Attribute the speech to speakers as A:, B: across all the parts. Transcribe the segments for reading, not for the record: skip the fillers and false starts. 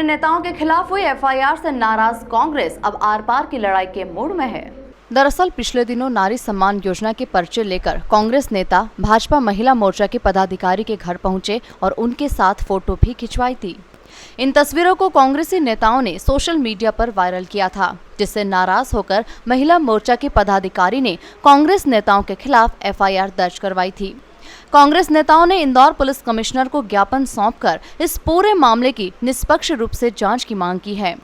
A: अपने नेताओं के खिलाफ हुई एफआईआर से नाराज कांग्रेस अब आर पार की लड़ाई के मूड में है। दरअसल पिछले दिनों नारी सम्मान योजना के पर्चे लेकर कांग्रेस नेता भाजपा महिला मोर्चा के पदाधिकारी के घर पहुंचे और उनके साथ फोटो भी खिंचवाई थी। इन तस्वीरों को कांग्रेसी नेताओं ने सोशल मीडिया पर वायरल किया था, जिससे नाराज होकर महिला मोर्चा के पदाधिकारी ने कांग्रेस नेताओं के खिलाफ एफआईआर दर्ज करवाई थी। कांग्रेस नेताओं ने इंदौर पुलिस कमिश्नर को ज्ञापन सौंपकर इस पूरे मामले की निष्पक्ष रूप से जांच की मांग की है।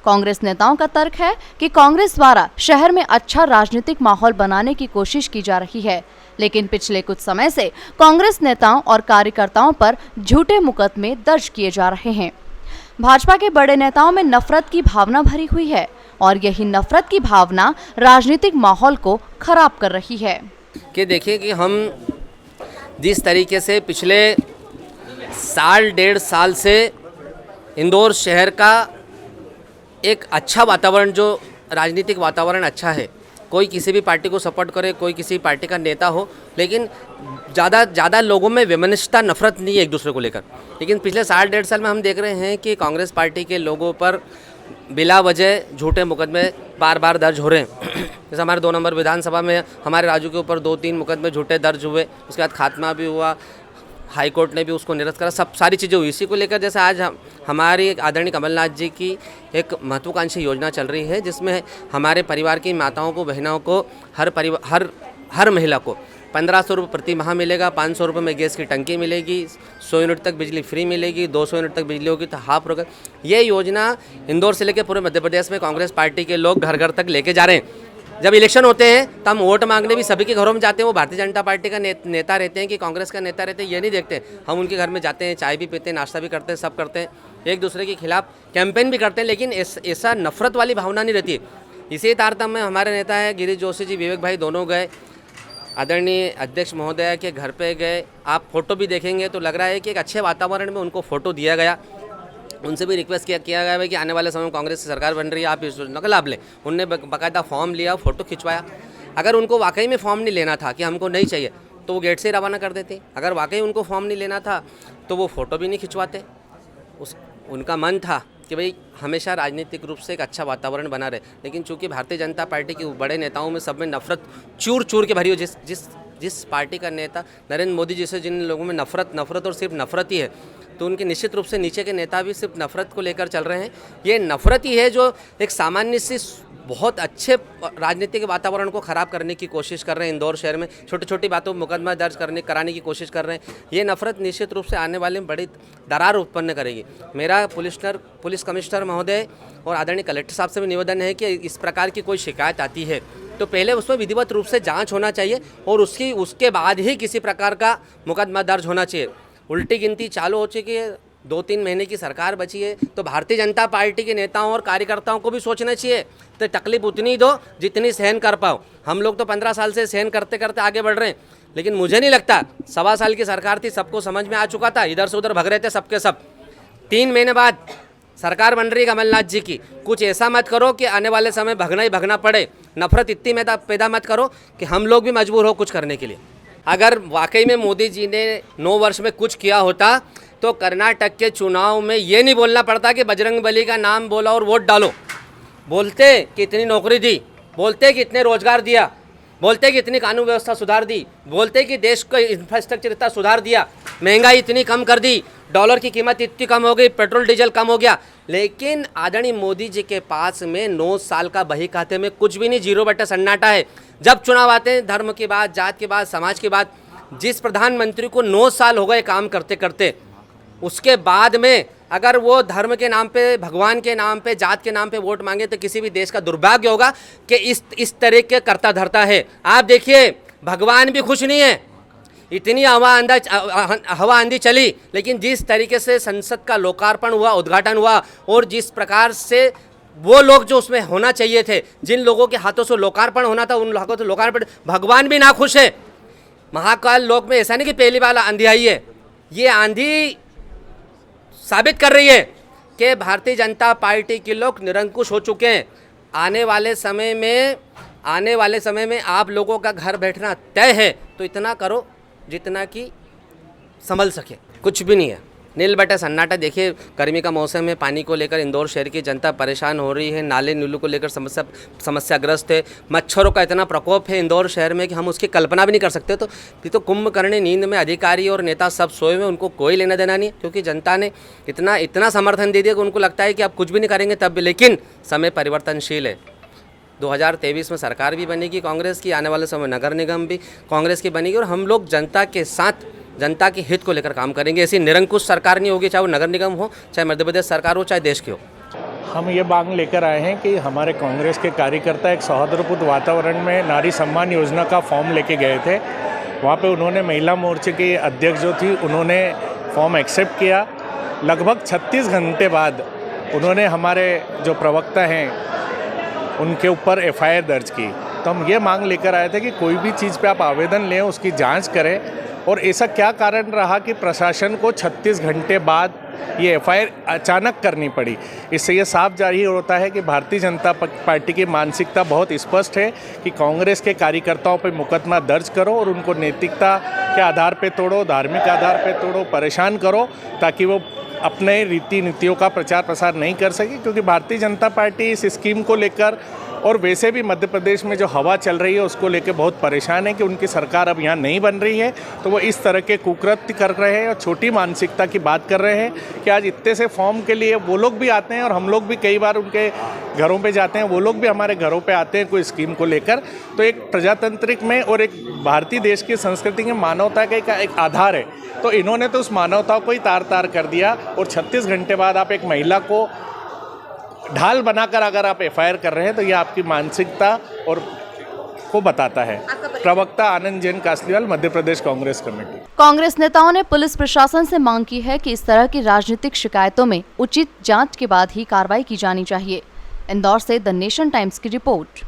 A: कांग्रेस नेताओं का तर्क है कि कांग्रेस द्वारा शहर में अच्छा राजनीतिक माहौल बनाने की कोशिश की जा रही है, लेकिन पिछले कुछ समय से कांग्रेस नेताओं और कार्यकर्ताओं पर झूठे मुकदमे दर्ज किए जा रहे हैं। भाजपा के बड़े नेताओं में नफरत की भावना भरी हुई है और यही नफरत की भावना राजनीतिक माहौल को खराब कर रही है।
B: कि देखिए कि हम जिस तरीके से पिछले साल डेढ़ साल से इंदौर शहर का एक अच्छा वातावरण, जो राजनीतिक वातावरण अच्छा है, कोई किसी भी पार्टी को सपोर्ट करे, कोई किसी पार्टी का नेता हो, लेकिन ज़्यादा लोगों में विमनस्यता, नफरत नहीं है एक दूसरे को लेकर। लेकिन पिछले साल डेढ़ साल में हम देख रहे हैं कि कांग्रेस पार्टी के लोगों पर बिला वजह झूठे मुकदमे बार बार दर्ज हो रहे हैं। जैसे हमारे 2 नंबर विधानसभा में हमारे राजू के ऊपर 2-3 मुकदमे झूठे दर्ज हुए, उसके बाद खात्मा भी हुआ, हाई कोर्ट ने भी उसको निरस्त करा, सब सारी चीज़ें हुई। इसी को लेकर जैसे आज हमारी आदरणीय कमलनाथ जी की एक महत्वाकांक्षी योजना चल रही है, जिसमें हमारे परिवार की माताओं को, बहनों को, हर महिला को 1500 रुपये प्रति माह मिलेगा, 500 रुपये में गैस की टंकी मिलेगी, 100 यूनिट तक बिजली फ्री मिलेगी, 200 यूनिट तक बिजली होगी तो हाफ होगा। ये योजना इंदौर से लेकर पूरे मध्य प्रदेश में कांग्रेस पार्टी के लोग घर घर तक लेके जा रहे हैं। जब इलेक्शन होते हैं तो हम वोट मांगने भी सभी के घरों में जाते हैं। वो भारतीय जनता पार्टी का नेता रहते हैं कि कांग्रेस का नेता रहते हैं, ये नहीं देखते। हम उनके घर में जाते हैं, चाय भी पीते हैं, नाश्ता भी करते हैं, सब करते हैं, एक दूसरे के खिलाफ कैंपेन भी करते हैं, लेकिन ऐसा नफरत वाली भावना नहीं रहती है। इसी तारतम्य में हमारे नेता है गिरीश जोशी जी, विवेक भाई दोनों गए, आदरणीय अध्यक्ष महोदय के घर पे गए। आप फोटो भी देखेंगे तो लग रहा है कि एक अच्छे वातावरण में उनको फोटो दिया गया। उनसे भी रिक्वेस्ट किया गया है कि आने वाले समय में कांग्रेस की सरकार बन रही है, आप इस योजना का लाभ लें। उनने बाकायदा फॉर्म लिया, फ़ोटो खिंचवाया। अगर उनको वाकई में फॉर्म नहीं लेना था कि हमको नहीं चाहिए तो वो गेट से रवाना कर देते। अगर वाकई उनको फॉर्म नहीं लेना था तो वो फ़ोटो भी नहीं खिंचवाते। उनका मन था कि भाई हमेशा राजनीतिक रूप से एक अच्छा वातावरण बना रहे, लेकिन चूंकि भारतीय जनता पार्टी के बड़े नेताओं में सब में नफरत चूर चूर के भरी हो, जिस पार्टी का नेता नरेंद्र मोदी जी से जिन लोगों में नफरत और सिर्फ नफरत ही है, तो उनके निश्चित रूप से नीचे के नेता भी सिर्फ नफरत को लेकर चल रहे हैं। ये नफरत ही है जो एक सामान्य सी बहुत अच्छे राजनीतिक वातावरण को ख़राब करने की कोशिश कर रहे हैं। इंदौर शहर में छोटी छोटी बातों में मुकदमा दर्ज कराने की कोशिश कर रहे हैं। ये नफरत निश्चित रूप से आने वाले में बड़ी दरार उत्पन्न करेगी। मेरा पुलिस कमिश्नर महोदय और आदरणीय कलेक्टर साहब से भी निवेदन है कि इस प्रकार की कोई शिकायत आती है तो पहले उसमें विधिवत रूप से जाँच होना चाहिए और उसके बाद ही किसी प्रकार का मुकदमा दर्ज होना चाहिए। उल्टी गिनती चालू हो चुकी है, 2-3 महीने की सरकार बची है, तो भारतीय जनता पार्टी के नेताओं और कार्यकर्ताओं को भी सोचना चाहिए। तो तकलीफ उतनी दो जितनी सहन कर पाओ। हम लोग तो 15 साल से सहन करते करते आगे बढ़ रहे हैं, लेकिन मुझे नहीं लगता 1.25 साल की सरकार थी, सबको समझ में आ चुका था, इधर से उधर भग रहे थे सबके सब। 3 महीने बाद सरकार बन रही है कमलनाथ जी की। कुछ ऐसा मत करो कि आने वाले समय भगना ही भगना पड़े। नफरत इतनी पैदा मत करो कि हम लोग भी मजबूर हो कुछ करने के लिए। अगर वाकई में मोदी जी ने 9 वर्ष में कुछ किया होता तो कर्नाटक के चुनाव में ये नहीं बोलना पड़ता कि बजरंगबली का नाम बोला और वोट डालो। बोलते कि इतनी नौकरी दी, बोलते कि इतने रोजगार दिया, बोलते कि इतनी कानून व्यवस्था सुधार दी, बोलते कि देश का इंफ्रास्ट्रक्चर इतना सुधार दिया, महंगाई इतनी कम कर दी, डॉलर की कीमत इतनी कम हो गई, पेट्रोल डीजल कम हो गया। लेकिन आदरणीय मोदी जी के पास में 9 साल का बही खाते में कुछ भी नहीं, 0 सन्नाटा है। जब चुनाव आते हैं, धर्म की बात, जात की बात, समाज की बात, जिस प्रधानमंत्री को 9 साल हो गए काम करते करते, उसके बाद में अगर वो धर्म के नाम पे, भगवान के नाम पे, जात के नाम पे वोट मांगे तो किसी भी देश का दुर्भाग्य होगा कि इस तरह के करता धरता है। आप देखिए, भगवान भी खुश नहीं है। इतनी हवा आंधी चली, लेकिन जिस तरीके से संसद का लोकार्पण हुआ, उद्घाटन हुआ, और जिस प्रकार से वो लोग जो उसमें होना चाहिए थे, जिन लोगों के हाथों से लोकार्पण होना था, उन लोगों से लोकार्पण, भगवान भी ना खुश है। महाकाल लोक में ऐसा नहीं कि पहली बार आंधी आई है, ये आंधी साबित कर रही है कि भारतीय जनता पार्टी के लोग निरंकुश हो चुके हैं। आने वाले समय में आप लोगों का घर बैठना तय है, तो इतना करो जितना कि संभल सके। कुछ भी नहीं है, नील बटे सन्नाटा। देखिए, गर्मी का मौसम है, पानी को लेकर इंदौर शहर की जनता परेशान हो रही है, नाले नीलू को लेकर समस्याग्रस्त है, मच्छरों का इतना प्रकोप है इंदौर शहर में कि हम उसकी कल्पना भी नहीं कर सकते। तो ये तो कुंभकर्ण नींद में अधिकारी और नेता सब सोए हुए, उनको कोई लेना देना नहीं, क्योंकि जनता ने इतना समर्थन दे दिया कि उनको लगता है कि आप कुछ भी नहीं करेंगे तब भी। लेकिन समय परिवर्तनशील है, 2023 में सरकार भी बनेगी कांग्रेस की, आने वाले समय नगर निगम भी कांग्रेस की बनेगी, और हम लोग जनता के साथ जनता के हित को लेकर काम करेंगे। ऐसी निरंकुश सरकार नहीं होगी, चाहे वो नगर निगम हो, चाहे मध्य प्रदेश सरकार हो, चाहे देश की हो।
C: हम ये मांग लेकर आए हैं कि हमारे कांग्रेस के कार्यकर्ता एक सौहार्दपूर्ण वातावरण में नारी सम्मान योजना का फॉर्म लेके गए थे। वहाँ पे उन्होंने महिला मोर्चे की अध्यक्ष जो थी, उन्होंने फॉर्म एक्सेप्ट किया। लगभग 36 घंटे बाद उन्होंने हमारे जो प्रवक्ता हैं उनके ऊपर FIR दर्ज की। तो हम ये मांग लेकर आए थे कि कोई भी चीज़ पे आप आवेदन लें, उसकी जांच करें, और ऐसा क्या कारण रहा कि प्रशासन को 36 घंटे बाद ये FIR अचानक करनी पड़ी। इससे ये साफ जाहिर होता है कि भारतीय जनता पार्टी की मानसिकता बहुत स्पष्ट है कि कांग्रेस के कार्यकर्ताओं पर मुकदमा दर्ज करो और उनको नैतिकता के आधार पे तोड़ो, धार्मिक आधार पे तोड़ो, परेशान करो, ताकि वो अपने रीति नीतियों का प्रचार प्रसार नहीं कर सके। क्योंकि भारतीय जनता पार्टी इस स्कीम को लेकर और वैसे भी मध्य प्रदेश में जो हवा चल रही है उसको लेकर बहुत परेशान है कि उनकी सरकार अब यहाँ नहीं बन रही है। तो वो इस तरह के कुकृत्य कर रहे हैं और छोटी मानसिकता की बात कर रहे हैं कि आज इतने से फॉर्म के लिए वो लोग भी आते हैं और हम लोग भी कई बार उनके घरों पे जाते हैं, वो लोग भी हमारे घरों पे आते हैं कोई स्कीम को लेकर। तो एक प्रजातांत्रिक में और एक भारतीय देश की संस्कृति में मानवता का एक आधार है। तो इन्होंने तो उस मानवता को ही तार तार कर दिया, और 36 घंटे बाद आप एक महिला को ढाल बनाकर अगर आप FIR कर रहे हैं तो ये आपकी मानसिकता और को बताता है। प्रवक्ता आनंद जैन कासलीवाल, मध्य प्रदेश कांग्रेस कमेटी।
A: कांग्रेस नेताओं ने पुलिस प्रशासन से मांग की है कि इस तरह की राजनीतिक शिकायतों में उचित जांच के बाद ही कार्रवाई की जानी चाहिए। इंदौर से द नेशन टाइम्स की रिपोर्ट।